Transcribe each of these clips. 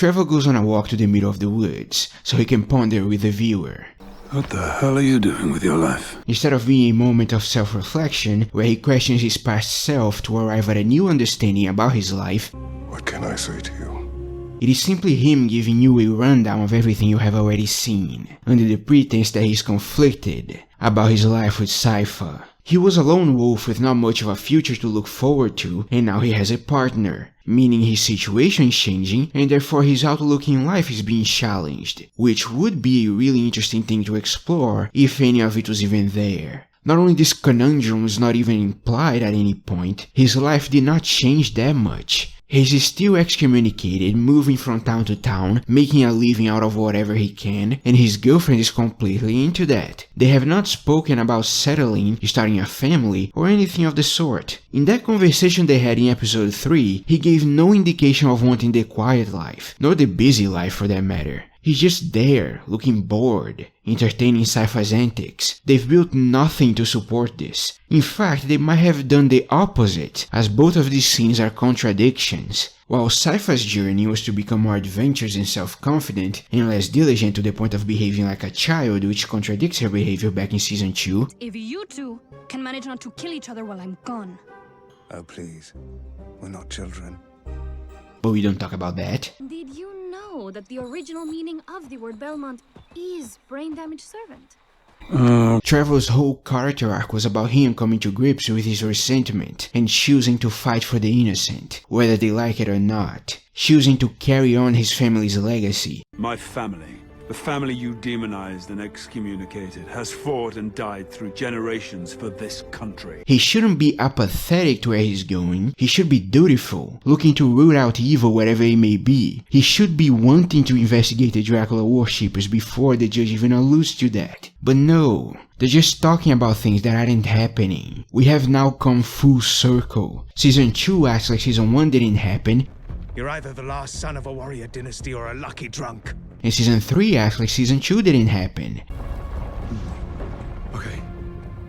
Trevor goes on a walk to the middle of the woods, so he can ponder with the viewer. What the hell are you doing with your life? Instead of being a moment of self-reflection, where he questions his past self to arrive at a new understanding about his life, What can I say to you? it is simply him giving you a rundown of everything you have already seen, under the pretense that he's conflicted about his life with Sypha. He was a lone wolf with not much of a future to look forward to, and now he has a partner, meaning his situation is changing and therefore his outlook in life is being challenged, which would be a really interesting thing to explore if any of it was even there. Not only this conundrum is not even implied at any point, his life did not change that much. He's still excommunicated, moving from town to town, making a living out of whatever he can, and his girlfriend is completely into that. They have not spoken about settling, starting a family, or anything of the sort. In that conversation they had in episode 3, he gave no indication of wanting the quiet life, nor the busy life for that matter. He's just there, looking bored, entertaining Sypha's antics. They've built nothing to support this. In fact, they might have done the opposite, as both of these scenes are contradictions. While Sypha's journey was to become more adventurous and self-confident, and less diligent to the point of behaving like a child, which contradicts her behavior back in season 2. If you two can manage not to kill each other while I'm gone. Oh, please. We're not children. But we don't talk about that. Did you know that the original meaning of the word Belmont is brain-damaged servant? Trevor's whole character arc was about him coming to grips with his resentment and choosing to fight for the innocent, whether they like it or not. Choosing to carry on his family's legacy. My family, the family you demonized and excommunicated, has fought and died through generations for this country. He shouldn't be apathetic to where he's going. He should be dutiful, looking to root out evil wherever it may be. He should be wanting to investigate the Dracula worshippers before the judge even alludes to that. But no, they're just talking about things that aren't happening. We have now come full circle. Season 2 acts like Season 1 didn't happen. You're either the last son of a warrior dynasty or a lucky drunk. And Season 3 acts like Season 2 didn't happen. Okay,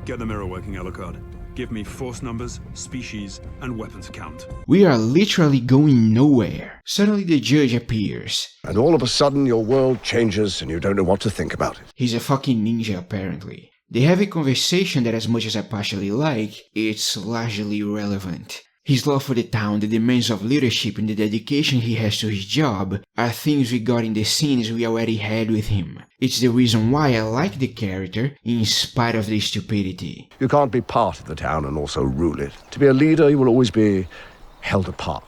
get the mirror working, Alucard. Give me force numbers, species, and weapons count. We are literally going nowhere. Suddenly the judge appears. And all of a sudden your world changes and you don't know what to think about it. He's a fucking ninja apparently. They have a conversation that, as much as I partially like, it's largely irrelevant. His love for the town, the demands of leadership, and the dedication he has to his job are things regarding the scenes we already had with him. It's the reason why I like the character, in spite of the stupidity. You can't be part of the town and also rule it. To be a leader, you will always be held apart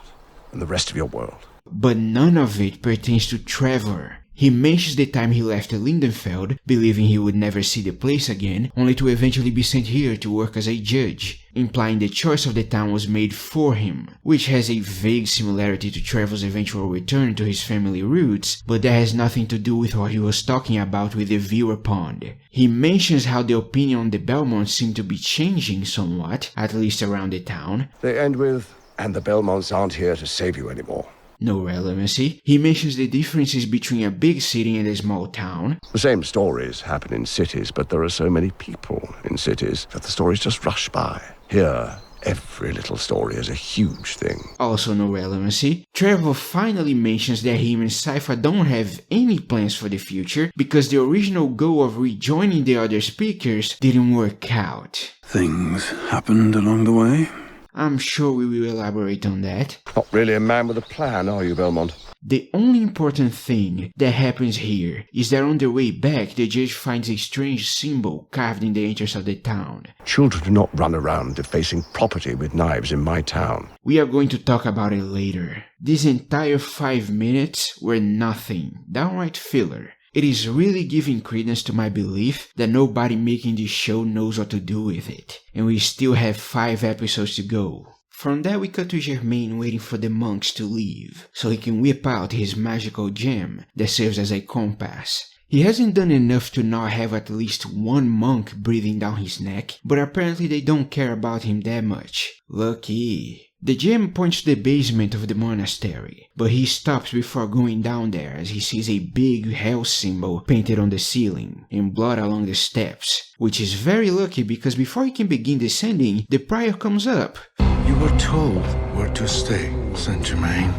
from the rest of your world. But none of it pertains to Trevor. He mentions the time he left Lindenfeld, believing he would never see the place again, only to eventually be sent here to work as a judge, implying the choice of the town was made for him, which has a vague similarity to Trevor's eventual return to his family roots, but that has nothing to do with what he was talking about with the viewer pond. He mentions how the opinion on the Belmonts seemed to be changing somewhat, at least around the town. They end with, and the Belmonts aren't here to save you anymore. No relevancy. He mentions the differences between a big city and a small town. The same stories happen in cities, but there are so many people in cities that the stories just rush by. Here, every little story is a huge thing. Also no relevancy. Trevor finally mentions that him and Sypha don't have any plans for the future because the original goal of rejoining the other speakers didn't work out. Things happened along the way. I'm sure we will elaborate on that. Not really a man with a plan, are you, Belmont? The only important thing that happens here is that on their way back, the judge finds a strange symbol carved in the entrance of the town. Children do not run around defacing property with knives in my town. We are going to talk about it later. This entire 5 minutes were nothing, downright filler. It is really giving credence to my belief that nobody making this show knows what to do with it, and we still have 5 episodes to go. From that we cut to Germain waiting for the monks to leave, so he can whip out his magical gem that serves as a compass. He hasn't done enough to not have at least one monk breathing down his neck, but apparently they don't care about him that much. Lucky. The gem points to the basement of the monastery, but he stops before going down there as he sees a big hell symbol painted on the ceiling and blood along the steps, which is very lucky because before he can begin descending, the prior comes up. You were told where to stay, Saint Germain.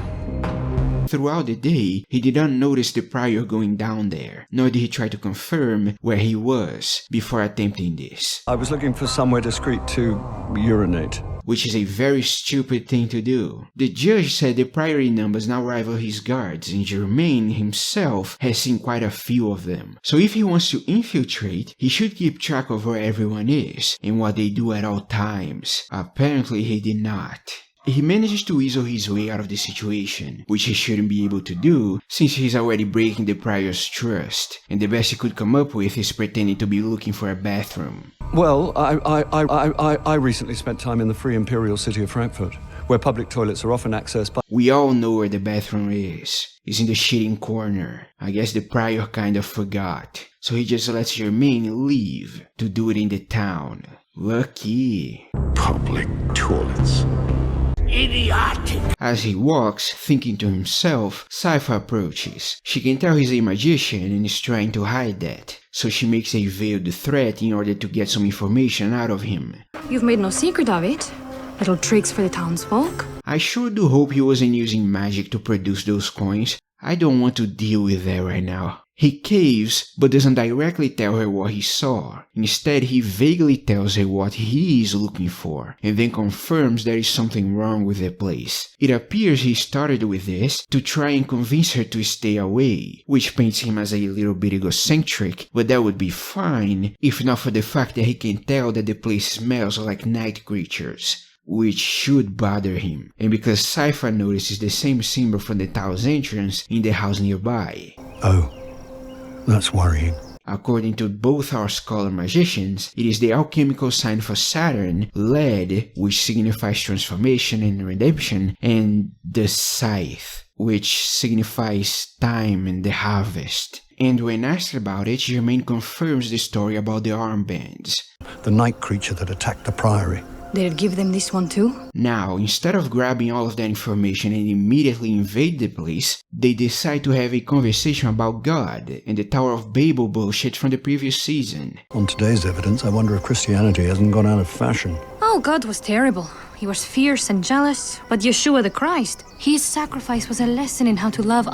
Throughout the day, he did not notice the prior going down there, nor did he try to confirm where he was before attempting this. I was looking for somewhere discreet to urinate. Which is a very stupid thing to do. The judge said the priority numbers now rival his guards, and Germain himself has seen quite a few of them. So if he wants to infiltrate, he should keep track of where everyone is, and what they do at all times. Apparently he did not. He manages to weasel his way out of the situation, which he shouldn't be able to do since he's already breaking the prior's trust, and the best he could come up with is pretending to be looking for a bathroom. Well, I recently spent time in the free imperial city of Frankfurt, where public toilets are often accessed by... We all know where the bathroom is. It's in the shitting corner. I guess the prior kind of forgot, so he just lets Germain leave to do it in the town. Lucky. Public toilets. Idiotic! As he walks, thinking to himself, Sypha approaches. She can tell he's a magician and is trying to hide that, so she makes a veiled threat in order to get some information out of him. You've made no secret of it. Little tricks for the townsfolk. I sure do hope he wasn't using magic to produce those coins. I don't want to deal with that right now. He caves, but doesn't directly tell her what he saw. Instead, he vaguely tells her what he is looking for, and then confirms there is something wrong with the place. It appears he started with this to try and convince her to stay away, which paints him as a little bit egocentric, but that would be fine if not for the fact that he can tell that the place smells like night creatures, which should bother him, and because Sypha notices the same symbol from the town's entrance in the house nearby. Oh. That's worrying. According to both our scholar magicians, it is the alchemical sign for Saturn, lead, which signifies transformation and redemption, and the scythe, which signifies time and the harvest. And when asked about it, Germain confirms the story about the armbands. The night creature that attacked the priory. Did it give them this one too? Now, instead of grabbing all of that information and immediately invade the place, they decide to have a conversation about God and the Tower of Babel bullshit from the previous season. On today's evidence, I wonder if Christianity hasn't gone out of fashion. Oh, God was terrible. He was fierce and jealous, but Yeshua the Christ, his sacrifice was a lesson in how to love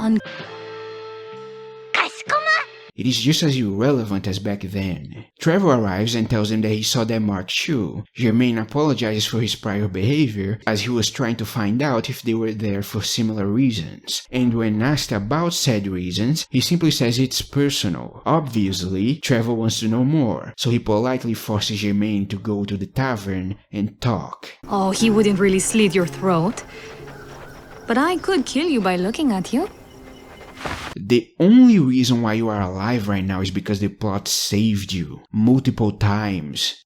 It is just as irrelevant as back then. Trevor arrives and tells them that he saw that mark too. Germain apologizes for his prior behavior, as he was trying to find out if they were there for similar reasons. And when asked about said reasons, he simply says it's personal. Obviously, Trevor wants to know more, so he politely forces Germain to go to the tavern and talk. Oh, he wouldn't really slit your throat. But I could kill you by looking at you. The only reason why you are alive right now is because the plot saved you multiple times.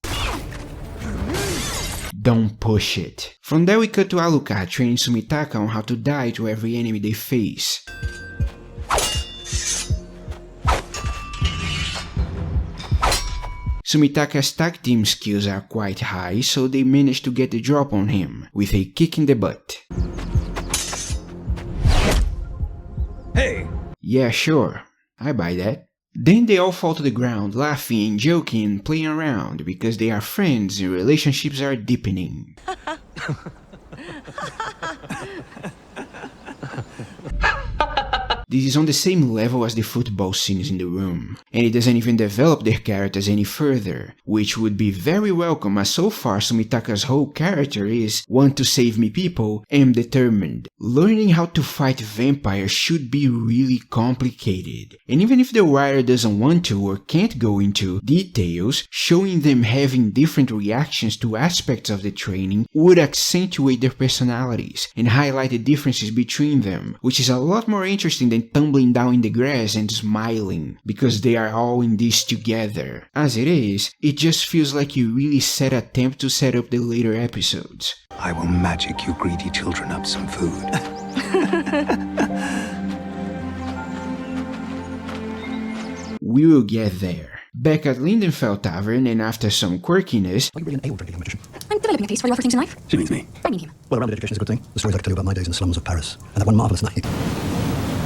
Don't push it. From there we cut to Alucard training Sumitaka on how to die to every enemy they face. Sumitaka's tag team skills are quite high, so they manage to get the drop on him with a kick in the butt. Hey! Yeah, sure. I buy that. Then they all fall to the ground, laughing and joking and playing around because they are friends and relationships are deepening. This is on the same level as the football scenes in the room, and it doesn't even develop their characters any further, which would be very welcome as so far Sumitaka's whole character is want to save me people, am determined. Learning how to fight vampires should be really complicated, and even if the writer doesn't want to or can't go into details, showing them having different reactions to aspects of the training would accentuate their personalities and highlight the differences between them, which is a lot more interesting than tumbling down in the grass and smiling, because they are all in this together. As it is, it just feels like you really set attempt to set up the later episodes. I will magic you greedy children up some food. We will get there. Back at Lindenfeld Tavern, and after some quirkiness... Are you really an ale-drinking magician? I'm developing a taste for your things in life. She means me. I mean him. Well, a rounded education is a good thing. The stories I could tell you about my days in the slums of Paris, and that one marvellous night.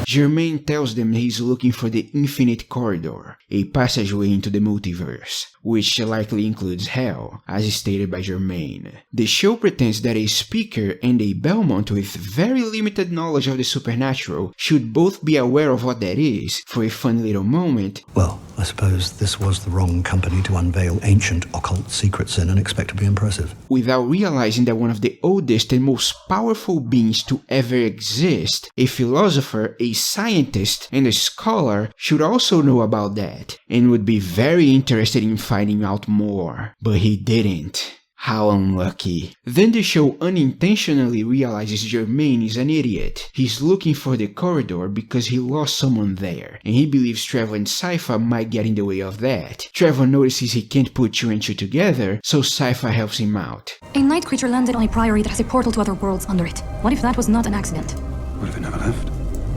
Germain tells them he's looking for the Infinite Corridor, a passageway into the multiverse, which likely includes Hell, as stated by Germain. The show pretends that a speaker and a Belmont with very limited knowledge of the supernatural should both be aware of what that is, for a fun little moment. Well, I suppose this was the wrong company to unveil ancient occult secrets in and expect to be impressive. Without realizing that one of the oldest and most powerful beings to ever exist, a philosopher, a scientist, and a scholar should also know about that, and would be very interested in finding out more. But he didn't. How unlucky. Then the show unintentionally realizes Germain is an idiot. He's looking for the corridor because he lost someone there, and he believes Trevor and Sypha might get in the way of that. Trevor notices he can't put two and two together, so Sypha helps him out. A night creature landed on a priory that has a portal to other worlds under it. What if that was not an accident? What if it never left?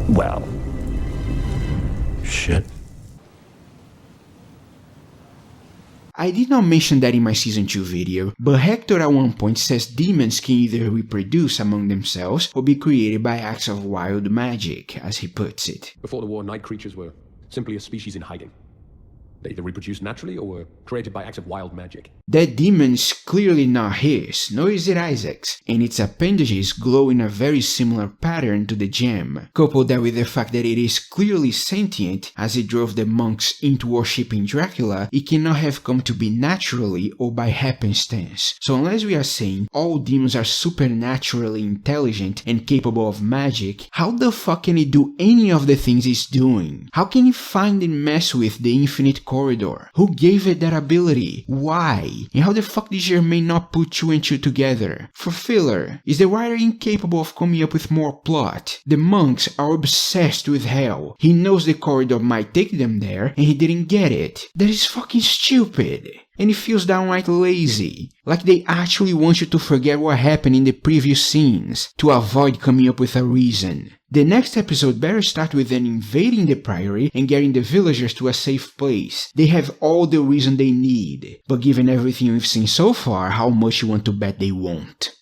Well, Shit. I did not mention that in my Season 2 video, but Hector at one point says demons can either reproduce among themselves or be created by acts of wild magic, as he puts it. Before the war, night creatures were simply a species in hiding. They either reproduced naturally or were created by acts of wild magic. That demon's clearly not his, nor is it Isaac's, and its appendages glow in a very similar pattern to the gem. Couple that with the fact that it is clearly sentient, as it drove the monks into worshipping Dracula, it cannot have come to be naturally or by happenstance. So unless we are saying all demons are supernaturally intelligent and capable of magic, how the fuck can it do any of the things it's doing? How can it find and mess with the Infinite Corridor? Who gave it that ability? Why? And how the fuck did Germain not put two and two together? For filler, is the writer incapable of coming up with more plot? The monks are obsessed with Hell. He knows the corridor might take them there, and he didn't get it. That is fucking stupid. And it feels downright lazy, like they actually want you to forget what happened in the previous scenes, to avoid coming up with a reason. The next episode better start with them invading the priory and getting the villagers to a safe place. They have all the reason they need, but given everything we've seen so far, how much you want to bet they won't?